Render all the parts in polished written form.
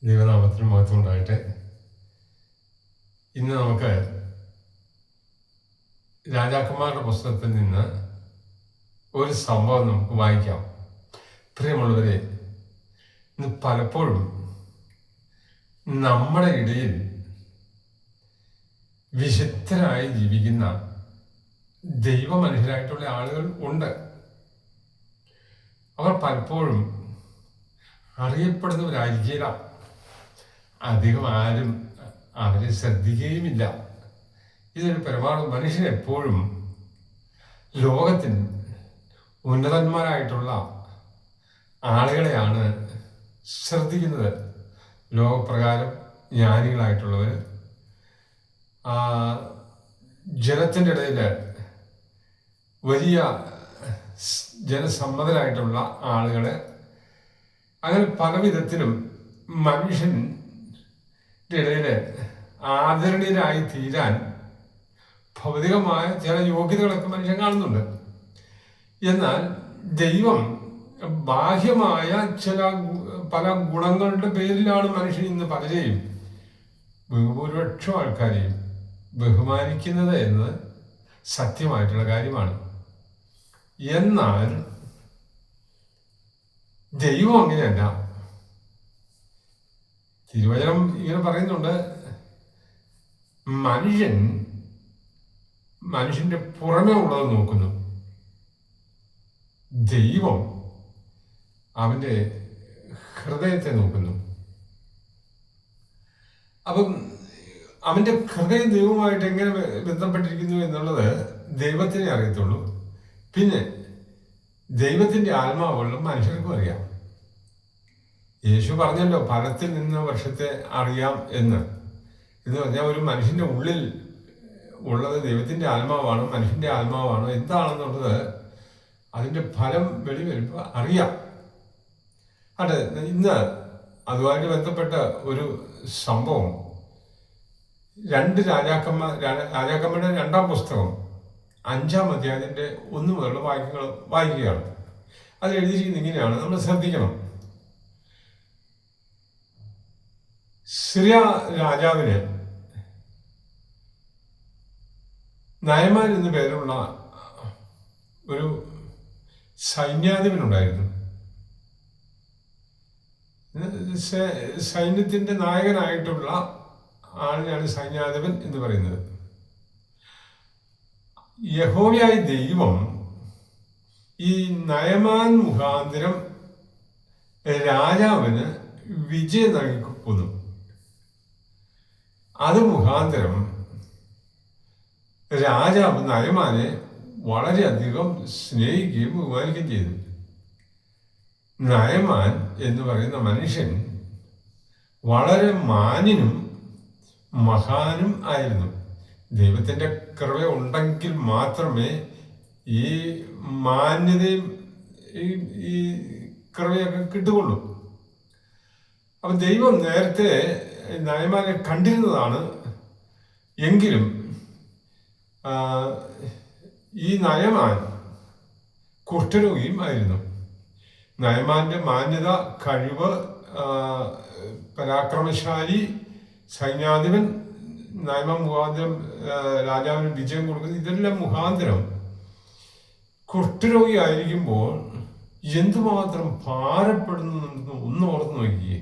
ദൈവനാമത്തിന് മഹത്വം ഉണ്ടാകട്ടെ. ഇന്ന് നമുക്ക് രാജാക്കന്മാരുടെ പുസ്തകത്തിൽ നിന്ന് ഒരു സംഭവം നമുക്ക് വായിക്കാം. പ്രിയമുള്ളവരെ, ഇന്ന് പലപ്പോഴും നമ്മുടെ ഇടയിൽ വിശുദ്ധരായി ജീവിക്കുന്ന ദൈവമനുഷ്യരായിട്ടുള്ള ആളുകൾ ഉണ്ട്. അവർ പലപ്പോഴും അറിയപ്പെടുന്നവരായിരിക്കില്ല. അധികം ആരും അവരെ ശ്രദ്ധിക്കുകയുമില്ല. ഇതൊരു പരമാവധി മനുഷ്യൻ എപ്പോഴും ലോകത്തിന് ഉന്നതന്മാരായിട്ടുള്ള ആളുകളെയാണ് ശ്രദ്ധിക്കുന്നത്. ലോകപ്രകാരം ജ്ഞാനികളായിട്ടുള്ളവർ, ജനത്തിൻ്റെ ഇടയിൽ വലിയ ജനസമ്മതരായിട്ടുള്ള ആളുകളെ, അങ്ങനെ പല വിധത്തിലും മനുഷ്യൻ്റെ ഇടയിൽ ആദരണീയരായി തീരാൻ ഭൗതികമായ ചില യോഗ്യതകളൊക്കെ മനുഷ്യൻ കാണുന്നുണ്ട്. എന്നാൽ ദൈവം ബാഹ്യമായ പല ഗുണങ്ങളുടെ പേരിലാണ് മനുഷ്യൻ ഇന്ന് പലരെയും, ബഹുഭൂരിപക്ഷം ആൾക്കാരെയും ബഹുമാനിക്കുന്നത് എന്ന് സത്യമായിട്ടുള്ള കാര്യമാണ്. എന്നാൽ ദൈവം അങ്ങനെയല്ല. തിരുവചനം ഇങ്ങനെ പറയുന്നുണ്ട്, മനുഷ്യന്റെ പുറമെ ഉള്ളത് നോക്കുന്നു, ദൈവം അവന്റെ ഹൃദയത്തെ നോക്കുന്നു. അപ്പം അവന്റെ ഹൃദയം ദൈവവുമായിട്ട് എങ്ങനെ ബന്ധപ്പെട്ടിരിക്കുന്നു എന്നുള്ളത് ദൈവത്തിനെ അറിയത്തുള്ളൂ. പിന്നെ ദൈവത്തിന്റെ ആത്മാവുള്ള മനുഷ്യർക്കും അറിയാം. യേശു പറഞ്ഞല്ലോ, ഫലത്തിൽ നിന്ന് വൃക്ഷത്തെ അറിയാം എന്ന് പറഞ്ഞാൽ ഒരു മനുഷ്യന്റെ ഉള്ളിൽ ഉള്ളത് ദൈവത്തിന്റെ ആത്മാവാണ്, മനുഷ്യന്റെ ആത്മാവാണ്, എന്താണെന്നുള്ളത് അതിന്റെ ഫലം വെളിവരുമ്പോൾ അറിയാം. അതെ, ഇന്ന് അതുമായിട്ട് ബന്ധപ്പെട്ട ഒരു സംഭവം, രാജാക്കന്മാരുടെ 2-ാം പുസ്തകം 5-ാം അധ്യായത്തിന്റെ 1 മുതലുള്ള വാക്യങ്ങൾ വായിക്കുകയാണ്. അത് എഴുതിയിരിക്കുന്നത് ഇങ്ങനെയാണ്, നമ്മൾ ശ്രദ്ധിക്കണം. സിറിയ രാജാവിന് നയമാൻ എന്നു പേരുള്ള ഒരു സൈന്യാധിപനുണ്ടായിരുന്നു. സൈന്യത്തിന്റെ നായകനായിട്ടുള്ള ആളിനാണ് സൈന്യാധിപൻ എന്ന് പറയുന്നത്. യഹോവയായ ദൈവം ഈ നയമാൻ മുഖാന്തരം രാജാവിന് വിജയം നൽകിക്കുന്നു. അത് മുഖാന്തരം രാജാവ് നയമാനെ വളരെയധികം സ്നേഹിക്കുകയും ബഹുമാനിക്കുകയും ചെയ്തു. നയമാൻ എന്ന് പറയുന്ന മനുഷ്യൻ വളരെ മാന്യനും മഹാനും ആയിരുന്നു. ദൈവത്തിന്റെ കൃപ ഉണ്ടെങ്കിൽ മാത്രമേ ഈ മാന്യതയും ഈ കൃപയൊക്കെ കിട്ടുകയുള്ളൂ. അപ്പം ദൈവം നേരത്തെ നയമാനെ കണ്ടിരുന്നതാണ്. എങ്കിലും ഈ നയമാൻ കുഷ്ഠരോഗിയും ആയിരുന്നു. നയമാന്റെ മാന്യത, കഴിവ്, പരാക്രമശാലി സൈന്യാധിപൻ, നയമാൻ മുഖാന്തരം രാജാവിന് വിജയം കൊടുക്കുന്നത്, ഇതെല്ലാം മുഖാന്തരം കുഷ്ഠരോഗി ആയിരിക്കുമ്പോൾ എന്തുമാത്രം ഭാരപ്പെടുന്നു ഒന്ന് ഓർത്ത് നോക്കിയേ.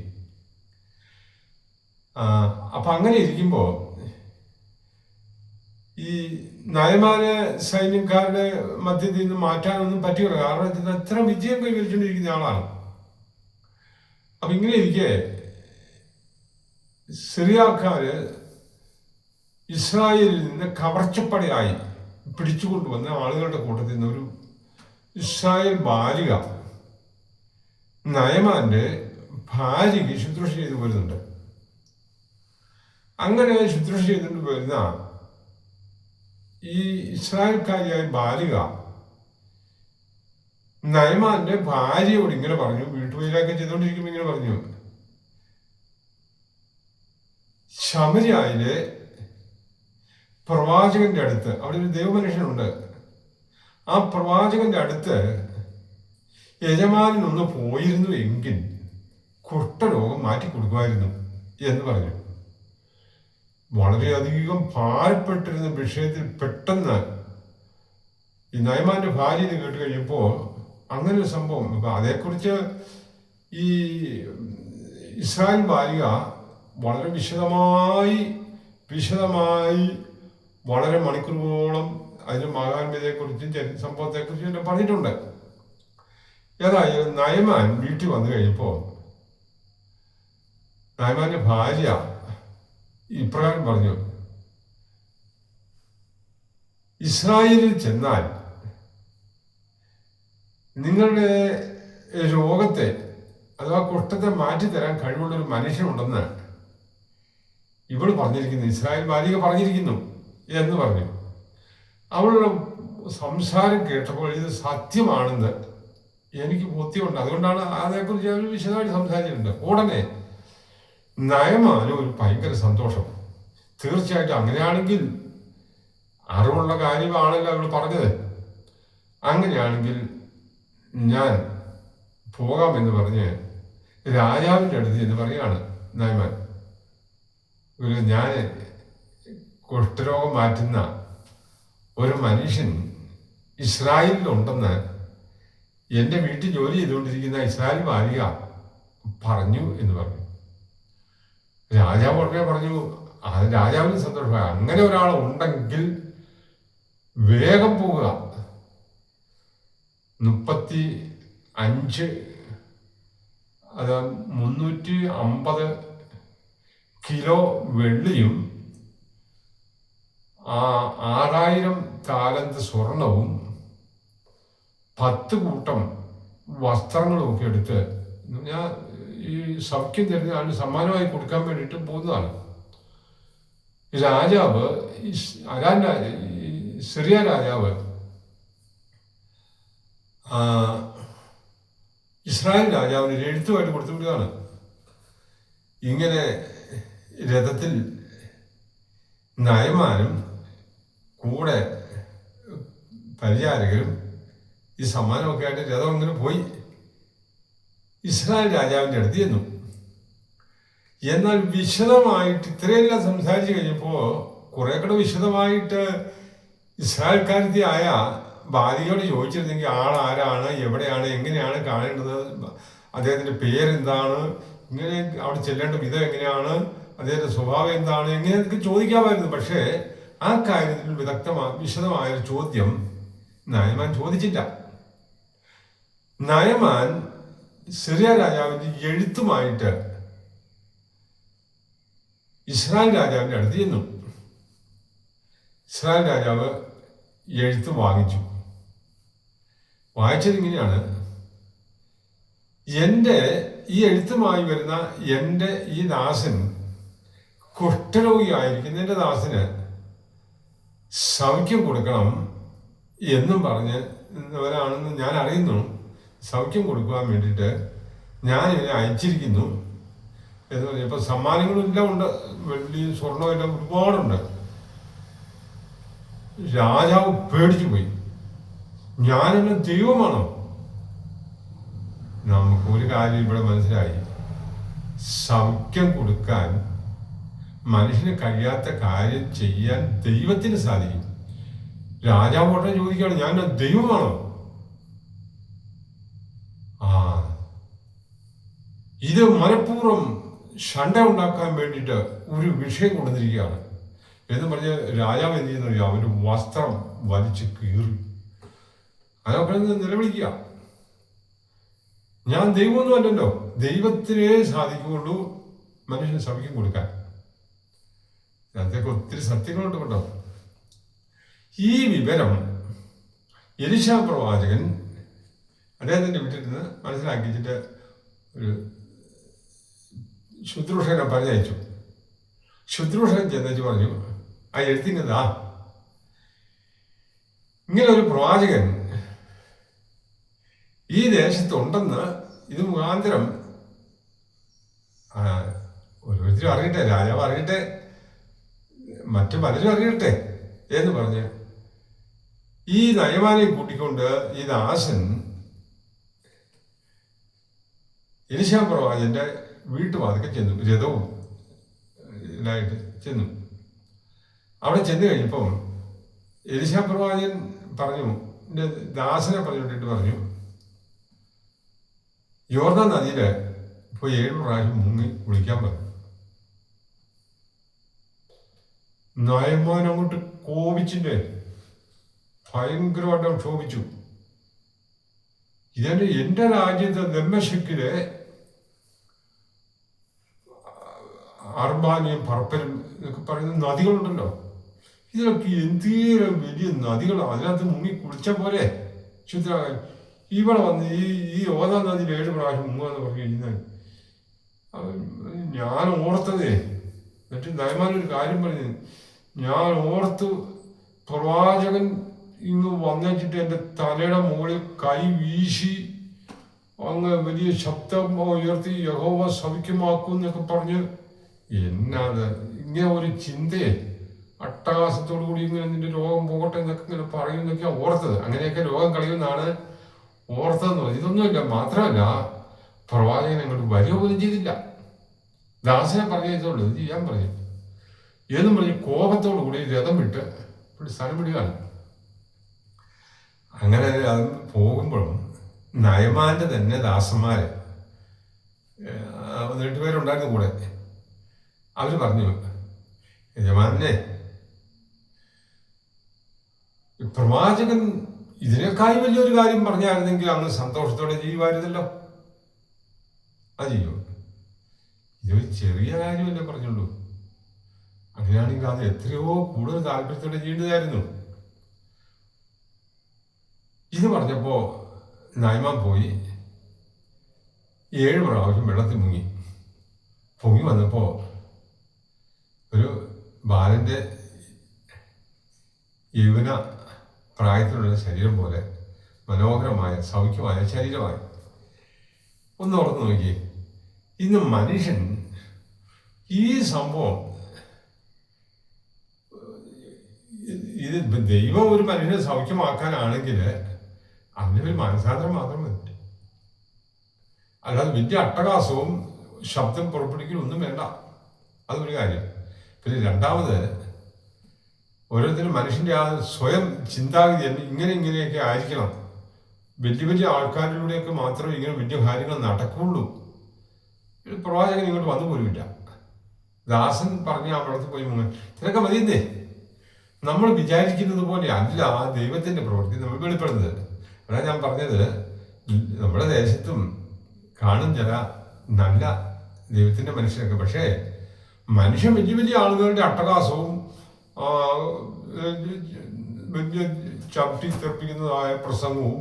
അപ്പൊ അങ്ങനെ ഇരിക്കുമ്പോ ഈ നയമാനെ സൈന്യക്കാരുടെ മധ്യത്തിൽ നിന്ന് മാറ്റാനൊന്നും പറ്റില്ല. കാരണം അത്ര വിജയം കൈവരിച്ചുകൊണ്ടിരിക്കുന്ന ആളാണ്. അപ്പൊ ഇങ്ങനെ ഇരിക്കെ സിറിയക്കാര് ഇസ്രായേലിൽ നിന്ന് കവർച്ചപ്പടയായി പിടിച്ചുകൊണ്ടുവന്ന ആളുകളുടെ കൂട്ടത്തിൽ നിന്ന് ഒരു ഇസ്രായേൽ ബാലിക നയമാന്റെ ഭാര്യയ്ക്ക് ശുശ്രൂഷ ചെയ്തു വരുന്നുണ്ട്. അങ്ങനെ ശുശ്രൂഷ ചെയ്തുകൊണ്ട് വരുന്ന ഈ ഇസ്രായേൽക്കാരിയായ ബാലിക നയമാന്റെ ഭാര്യയോട് ഇങ്ങനെ പറഞ്ഞു, വീട്ടുപൂജയൊക്കെ ചെയ്തുകൊണ്ടിരിക്കുമ്പോൾ ഇങ്ങനെ പറഞ്ഞു, ശമര്യായിലെ പ്രവാചകന്റെ അടുത്ത്, അവിടെ ഒരു ദൈവമനുഷ്യനുണ്ട്, ആ പ്രവാചകന്റെ അടുത്ത് യജമാനൻ ഒന്ന് പോയിരുന്നു എങ്കിൽ കുഷ്ഠരോഗം മാറ്റി കൊടുക്കുമായിരുന്നു എന്ന് പറഞ്ഞു. വളരെയധികം ഭാരപ്പെട്ടിരുന്ന വിഷയത്തിൽ പെട്ടെന്ന് ഈ നയമാന്റെ ഭാര്യ ഇത് കേട്ട് കഴിഞ്ഞപ്പോൾ അങ്ങനെ ഒരു സംഭവം. അപ്പൊ അതേക്കുറിച്ച് ഈ ഇസ്രായേൽ ബാലിക വളരെ വിശദമായി വളരെ മണിക്കൂറുകളോളം അതിന്റെ മഹാത്മ്യതയെക്കുറിച്ചും സംഭവത്തെക്കുറിച്ചും എല്ലാം പറഞ്ഞിട്ടുണ്ട്. ഏതായാലും നയമാൻ വീട്ടിൽ വന്നു കഴിഞ്ഞപ്പോൾ നയമാന്റെ ഭാര്യ ഇപ്രകാരം പറഞ്ഞു, ഇസ്രായേലിൽ ചെന്നാൽ നിങ്ങളുടെ രോഗത്തെ അഥവാ കുഷ്ഠത്തെ മാറ്റിത്തരാൻ കഴിവുള്ളൊരു മനുഷ്യനുണ്ടെന്ന് ഇവള് പറഞ്ഞിരിക്കുന്നു, ഇസ്രായേൽ ബാലിക പറഞ്ഞിരിക്കുന്നു എന്ന് പറഞ്ഞു. അവളുടെ സംസാരം കേട്ടപ്പോൾ ഇത് സത്യമാണെന്ന് എനിക്ക് ബോധ്യമുണ്ട്. അതുകൊണ്ടാണ് അതേക്കുറിച്ച് അവർ വിശദമായിട്ട് സംസാരിച്ചിട്ടുണ്ട്. ഉടനെ നയമാന് ഒരു ഭയങ്കര സന്തോഷം. തീർച്ചയായിട്ടും അങ്ങനെയാണെങ്കിൽ അറിവുള്ള കാര്യമാണല്ലോ അവൾ പറഞ്ഞത്. അങ്ങനെയാണെങ്കിൽ ഞാൻ പോകാമെന്ന് പറഞ്ഞ് രാജാവിൻ്റെ അടുത്ത് എന്ന് പറയാണ് നയമാൻ. ഞാൻ കുഷ്ഠരോഗം മാറ്റുന്ന ഒരു മനുഷ്യൻ ഇസ്രായേലിലുണ്ടെന്ന് എൻ്റെ വീട്ടിൽ ജോലി ചെയ്തുകൊണ്ടിരിക്കുന്ന ഇസ്രായേൽ ബാലിക പറഞ്ഞു എന്ന് പറഞ്ഞു. രാജാവ് ഉടനെ പറഞ്ഞു, അത് രാജാവിന് സന്തോഷമായി. അങ്ങനെ ഒരാൾ ഉണ്ടെങ്കിൽ വേഗം പോവുക. 35 അത് 350 കിലോ വെള്ളിയും 6000 താലന്ത് സ്വർണവും 10 കൂട്ടം വസ്ത്രങ്ങളും ഒക്കെ എടുത്ത് ഞാൻ ഈ സൗഖ്യം തരുന്ന ആളിന് സമ്മാനമായി കൊടുക്കാൻ വേണ്ടിയിട്ട് പോകുന്നതാണ്. രാജാവ് സിറിയ രാജാവ് ഇസ്രായേൽ രാജാവിന് ഒരു എഴുത്തുമായിട്ട് കൊടുത്തു വിടുകയാണ്. ഇങ്ങനെ രഥത്തിൽ നയമാനും കൂടെ പരിചാരകരും ഈ സമ്മാനമൊക്കെ ആയിട്ട് രഥം ഇങ്ങനെ പോയി ഇസ്രായേൽ രാജാവിൻ്റെ അടുത്ത് ചെന്നു. എന്നാൽ വിശദമായിട്ട് ഇത്രയെല്ലാം സംസാരിച്ചു കഴിഞ്ഞപ്പോൾ കുറെ കൂടെ വിശദമായിട്ട് ഇസ്രായേൽക്കാരത്തിയായ ബാലികയോട് ചോദിച്ചിരുന്നെങ്കിൽ ആളാരാണ്, എവിടെയാണ്, എങ്ങനെയാണ് കാണേണ്ടത്, അദ്ദേഹത്തിൻ്റെ പേരെന്താണ്, ഇങ്ങനെ അവിടെ ചെല്ലേണ്ട വിധം എങ്ങനെയാണ്, അദ്ദേഹത്തിൻ്റെ സ്വഭാവം എന്താണ്, എങ്ങനെയൊക്കെ ചോദിക്കാമായിരുന്നു. പക്ഷേ ആ കാര്യത്തിൽ വിശദമായൊരു ചോദ്യം നയമാൻ ചോദിച്ചില്ല. നയമാൻ സിറിയ രാജാവിൻ്റെ എഴുത്തുമായിട്ട് ഇസ്രായേൽ രാജാവിൻ്റെ അടുത്ത് ചെന്നു. ഇസ്രായേൽ രാജാവ് എഴുത്ത് വാങ്ങിച്ചു. വായിച്ചത് ഇങ്ങനെയാണ്: എൻ്റെ ഈ എഴുത്തുമായി വരുന്ന എൻ്റെ ഈ ദാസൻ കുഷ്ഠരോഗിയായിരിക്കുന്ന എൻ്റെ ദാസന് സൗഖ്യം കൊടുക്കണം എന്നും പറഞ്ഞവരാണെന്ന് ഞാൻ അറിയുന്നു. സൗഖ്യം കൊടുക്കുവാൻ വേണ്ടിയിട്ട് ഞാൻ ഇവരെ അയച്ചിരിക്കുന്നു എന്ന് പറഞ്ഞു. ഇപ്പം സമ്മാനങ്ങളെല്ലാം ഉണ്ട്, വെള്ളിയും സ്വർണവും എല്ലാം ഒരുപാടുണ്ട്. രാജാവ് പേടിച്ചു പോയി. ഞാനെല്ലാം ദൈവമാണോ? നമുക്ക് ഒരു കാര്യം ഇവിടെ മനസ്സിലായി, സൗഖ്യം കൊടുക്കാൻ മനുഷ്യന് കഴിയാത്ത കാര്യം ചെയ്യാൻ ദൈവത്തിന് സാധിക്കും. രാജാവ് ഉടനെ ചോദിക്കുകയാണ്, ഞാൻ ദൈവമാണോ? ഇത് മനഃപൂർവ്വം ഷണ്ട ഉണ്ടാക്കാൻ വേണ്ടിയിട്ട് ഒരു വിഷയം കൊണ്ടുവന്നിരിക്കുകയാണ് എന്ന് പറഞ്ഞ് രാജാവ് എന്ത് ചെയ്യുന്നു? അവൻ്റെ വസ്ത്രം വലിച്ചു കീറി അതൊക്കെ നിലവിളിക്കുക. ഞാൻ ദൈവമൊന്നും അല്ലല്ലോ, ദൈവത്തിനേ സാധിക്കുള്ളൂ മനുഷ്യന് സൗഖ്യം കൊടുക്കാൻ. അതിനകത്തൊക്കെ ഒത്തിരി സത്യങ്ങളുണ്ട് കേട്ടോ. ഈ വിവരം എലീശാ പ്രവാചകൻ അദ്ദേഹത്തിൻ്റെ വീട്ടിൽ നിന്ന് മനസ്സിലാക്കിച്ചിട്ട് ഒരു ശുശ്രൂഷകനെ പറഞ്ഞയച്ചു. ശുശ്രൂഷകൻ ചെന്നു പറഞ്ഞു, ആ എഴുത്തിൻ്റെതാ, ഇങ്ങനെ ഒരു പ്രവാചകൻ ഈ ദേശത്തുണ്ടെന്ന് ഇത് മുഖാന്തരം ഓരോരുത്തരും അറിയട്ടെ, രാജാവ് അറിയട്ടെ, മറ്റു പലരും അറിയട്ടെ എന്ന് പറഞ്ഞ് ഈ നയമാനെ കൂട്ടിക്കൊണ്ട് ഈ ദാസൻ എലീശാ പ്രവാചകന്റെ വീട്ടുവാതിക്കെ ചെന്നു, രഥവും ായിട്ട് ചെന്നു. അവിടെ ചെന്ന് കഴിഞ്ഞപ്പോൾ എലീശാ പ്രവാചകൻ പറഞ്ഞു, എൻ്റെ ദാസനെ പറഞ്ഞിട്ട് പറഞ്ഞു, യോർദാൻ നദിയിൽ പോയി 7 പ്രാവശ്യം മുങ്ങി കുളിക്കാൻ പറഞ്ഞു. നയമാൻ അങ്ങോട്ട് കോപിച്ചില്ലേ, ഭയങ്കരമായിട്ട് ക്ഷോഭിച്ചു. ഇതെന്റെ എൻ്റെ രാജ്യത്തെ ദമ്മശക്കിലെ അർബാനിയും പർപ്പലും എന്നൊക്കെ പറയുന്ന നദികളുണ്ടല്ലോ, ഇതിലൊക്കെ എന്തേലും വലിയ നദികളാണ്, അതിനകത്ത് മുങ്ങി കുളിച്ച പോലെ ശുദ്ധരാകാൻ. ഇവിടെ വന്ന് ഈ യോദാ നദിയിൽ 7 പ്രാവശ്യം മുങ്ങുകയെന്ന് പറഞ്ഞു കഴിഞ്ഞാൽ ഞാൻ ഓർത്തതേ. എന്നിട്ട് നയമാനൊരു കാര്യം പറഞ്ഞു, ഞാൻ ഓർത്ത് പ്രവാചകൻ ഇങ്ങ് വന്നിട്ട് എൻ്റെ തലയുടെ മുകളിൽ കൈ വീശി അങ്ങ് വലിയ ശബ്ദം ഉയർത്തി യഹോവ സൗഖ്യമാക്കും എന്നൊക്കെ പറഞ്ഞ് എന്നാത് ഇങ്ങനെ ഒരു ചിന്തയെ അട്ടഹാസത്തോടു കൂടി ഇങ്ങനെ നിന്റെ രോഗം പോകട്ടെ എന്നൊക്കെ ഇങ്ങനെ പറയുന്നൊക്കെയാണ് ഓർത്തത്. അങ്ങനെയൊക്കെ രോഗം കളയുമെന്നാണ് ഓർത്തതെന്ന് പറഞ്ഞു. ഇതൊന്നുമില്ല, മാത്രമല്ല പ്രവാചകൻ അങ്ങോട്ട് വരിക പോലും ചെയ്തില്ല. ദാസനെ പറഞ്ഞതുള്ളൂ, ഇത് ചെയ്യാൻ പറഞ്ഞു എന്നും പറഞ്ഞ് കോപത്തോടു കൂടി രഥം വിട്ട് സ്ഥലം വിടുകയാണ്. അങ്ങനെ അത് പോകുമ്പോഴും നയമാന്റെ തന്നെ ദാസന്മാര് 8 പേരുണ്ടായിരുന്നു കൂടെ. അവര് പറഞ്ഞു, യജമാനെ, പ്രവാചകൻ ഇതിനേക്കായി വലിയൊരു കാര്യം പറഞ്ഞായിരുന്നെങ്കിൽ അങ്ങ് സന്തോഷത്തോടെ ചെയ്യുമായിരുന്നല്ലോ. അത് ചെയ്യൂ, ഇതൊരു ചെറിയ കാര്യമല്ലേ പറഞ്ഞുള്ളൂ. അങ്ങനെയാണെങ്കിൽ അത് എത്രയോ കൂടുതൽ താല്പര്യത്തോടെ ചെയ്യേണ്ടതായിരുന്നു. ഇത് പറഞ്ഞപ്പോ നയമാൻ പോയി 7 പ്രാവശ്യം വെള്ളത്തിൽ പൊങ്ങി വന്നപ്പോ ഒരു ബാലന്റെ യൗവന പ്രായത്തിലുള്ള ശരീരം പോലെ മനോഹരമായ സൗഖ്യമായ ശരീരമായി. ഒന്ന് ഓർത്ത് നോക്കി, ഇന്ന് മനുഷ്യൻ ഈ സംഭവം, ഇത് ദൈവം ഒരു മനുഷ്യനെ സൗഖ്യമാക്കാനാണെങ്കിൽ അതിനൊരു മനസാന്തരം മാത്രം മതി. അല്ലാതെ വലിയ അട്ടഹാസവും ശബ്ദം പുറപ്പെടുവിക്കലൊന്നും വേണ്ട. അതൊരു കാര്യം. പിന്നെ രണ്ടാമത്, ഓരോരുത്തരും മനുഷ്യൻ്റെ ആ സ്വയം ചിന്താഗതി ഇങ്ങനെയൊക്കെ ആയിരിക്കണം. വലിയ ആൾക്കാരിലൂടെയൊക്കെ മാത്രമേ ഇങ്ങനെ വലിയ കാര്യങ്ങൾ നടക്കുള്ളൂ. പ്രവാചകൻ ഇങ്ങോട്ട് വന്നു പോലുമില്ല. ദാസൻ പറഞ്ഞ ആ വെള്ളത്തിൽ പോയി മുങ്ങാൻ ഇതൊക്കെ മതിയെന്നേ. നമ്മൾ വിചാരിക്കുന്നത് പോലെ അല്ല ആ ദൈവത്തിന്റെ പ്രവൃത്തി നമ്മൾ വെളിപ്പെടുന്നത്. അതാണ് ഞാൻ പറഞ്ഞത്, നമ്മുടെ ദേശത്തും കാണും ചില നല്ല ദൈവത്തിന്റെ മനുഷ്യരൊക്കെ. പക്ഷേ മനുഷ്യൻ വലിയ ആളുകളുടെ അട്ടഹാസവും വലിയ ചവിട്ടി തെറിപ്പിക്കുന്നതായ പ്രസംഗവും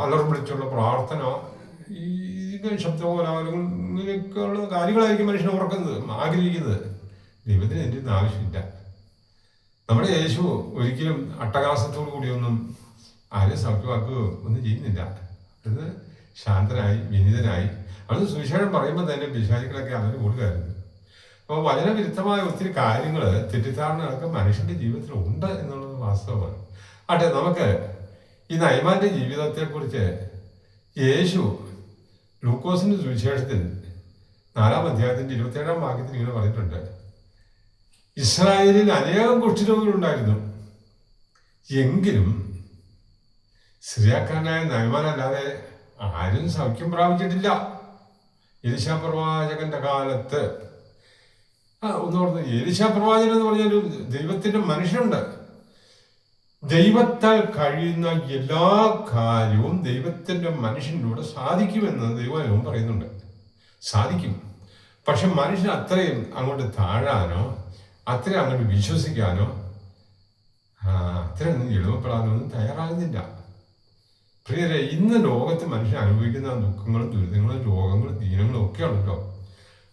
അലർം വിളിച്ചുള്ള പ്രാർത്ഥന, ഇങ്ങനെ ശബ്ദകോലാഹലങ്ങൾ, ഇങ്ങനെയൊക്കെയുള്ള കാര്യങ്ങളായിരിക്കും മനുഷ്യൻ ഓർക്കുന്നത്, ആഗ്രഹിക്കുന്നത്. ദൈവത്തിന് എൻ്റെ ഒന്നും ആവശ്യമില്ല. നമ്മുടെ യേശു ഒരിക്കലും അട്ടഹാസത്തോടു കൂടിയൊന്നും ആരും സൗഖ്യമാക്കുകയോ ഒന്നും ചെയ്യുന്നില്ല. അത് ശാന്തനായി വിനീതനായി അത് സുവിശേഷം പറയുമ്പോൾ തന്നെ പിശാചുക്കളൊക്കെ അതിന് കൊടുക്കായിരുന്നു. അപ്പോൾ വചനവിരുദ്ധമായ ഒത്തിരി കാര്യങ്ങൾ, തെറ്റിദ്ധാരണകളൊക്കെ മനുഷ്യന്റെ ജീവിതത്തിൽ ഉണ്ട് എന്നുള്ളത് വാസ്തവമാണ്. ആട്ടെ, നമുക്ക് ഈ നയമാന്റെ ജീവിതത്തെക്കുറിച്ച് യേശു ലൂക്കോസിന്റെ സുവിശേഷത്തിൽ 4-ാം അധ്യായത്തിന്റെ 27-ാം വാക്യത്തിൽ ഇങ്ങനെ പറഞ്ഞിട്ടുണ്ട്, ഇസ്രായേലിൽ അനേകം കുഷ്ഠരോഗികളുണ്ടായിരുന്നു, എങ്കിലും സിറിയാക്കാരനായ നയമാനല്ലാതെ ആരും സൗഖ്യം പ്രാപിച്ചിട്ടില്ല. എലീശാ പ്രവാചകന്റെ കാലത്ത് ഒന്നോർന്ന്, എലീശാ പ്രവാചകൻ എന്ന് പറഞ്ഞൊരു ദൈവത്തിന്റെ മനുഷ്യനുണ്ട്. ദൈവത്താൽ കഴിയുന്ന എല്ലാ കാര്യവും ദൈവത്തിന്റെ മനുഷ്യനിലൂടെ സാധിക്കുമെന്ന് ദൈവവും പറയുന്നുണ്ട്. സാധിക്കും. പക്ഷെ മനുഷ്യൻ അത്രയും അങ്ങോട്ട് താഴാനോ അത്രയും അങ്ങോട്ട് വിശ്വസിക്കാനോ അത്രയൊന്നും എളുപ്പപ്പെടാനോ ഒന്നും തയ്യാറാകുന്നില്ല. പ്രിയരെ, ഇന്ന് ലോകത്ത് മനുഷ്യൻ അനുഭവിക്കുന്ന ദുഃഖങ്ങളും ദുരിതങ്ങളും രോഗങ്ങളും ദീനങ്ങളും ഒക്കെ ഉണ്ടല്ലോ,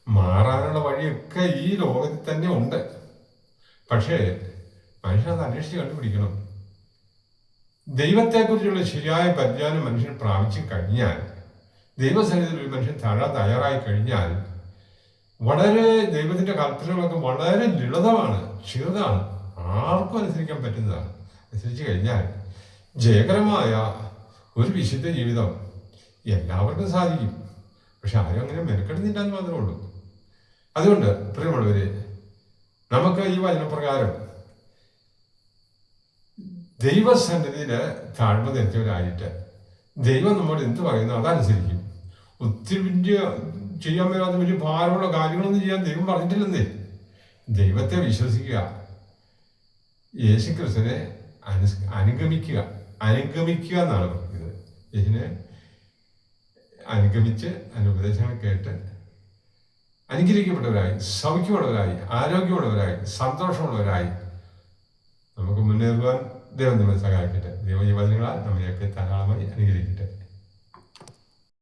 മാറാനുള്ള വഴിയൊക്കെ ഈ ലോകത്തിൽ തന്നെ ഉണ്ട്. പക്ഷേ മനുഷ്യൻ അത് അന്വേഷിച്ച് കണ്ടുപിടിക്കണം. ദൈവത്തെക്കുറിച്ചുള്ള ശരിയായ പരിജ്ഞാനം മനുഷ്യൻ പ്രാപിച്ചു കഴിഞ്ഞാൽ, ദൈവസന്നിധിയിൽ ഒരു മനുഷ്യൻ താഴാൻ തയ്യാറായി കഴിഞ്ഞാൽ, വളരെ ദൈവത്തിന്റെ കൽപ്പനകളൊക്കെ വളരെ ലളിതമാണ്, ചെറുതാണ്, ആർക്കും അനുസരിക്കാൻ പറ്റുന്നതാണ്. അനുസരിച്ച് കഴിഞ്ഞാൽ ജയകരമായ ഒരു വിശുദ്ധ ജീവിതം എല്ലാവർക്കും സാധിക്കും. പക്ഷെ ആരും അങ്ങനെ മെനക്കെടുന്നില്ല എന്ന് മാത്രമേ ഉള്ളൂ. അതുകൊണ്ട് പ്രിയമുള്ളവരെ, നമുക്ക് ഈ വചനപ്രകാരം ദൈവസന്നിധിയിൽ താഴ്മ നിരത്തിയവരായിട്ട് ദൈവം നമ്മോട് എന്ത് പറയുന്നു അതനുസരിക്കും. ഒത്തിരി വലിയ ചെയ്യാൻ മേലാത്ത വലിയ ഭാരമുള്ള കാര്യങ്ങളൊന്നും ചെയ്യാൻ ദൈവം പറഞ്ഞിട്ടില്ലെന്നേ. ദൈവത്തെ വിശ്വസിക്കുക, യേശുക്രിസ്തുവിനെ അനുഗമിക്കുക എന്നാണ് പറയുന്നത്. ഇതിനെ അനുഗമിച്ച് അനുപദേശങ്ങൾ കേട്ട് അനുഗ്രഹിക്കപ്പെട്ടവരായി, സൗഖ്യമുള്ളവരായി, ആരോഗ്യമുള്ളവരായി, സന്തോഷമുള്ളവരായി നമുക്ക് മുന്നേറുവാൻ ദൈവം നമ്മളെ സഹായിക്കട്ടെ. ദൈവ ഈ വചനങ്ങളാൽ നമ്മളെയൊക്കെ ധാരാളമായി അനുഗ്രഹിക്കട്ടെ.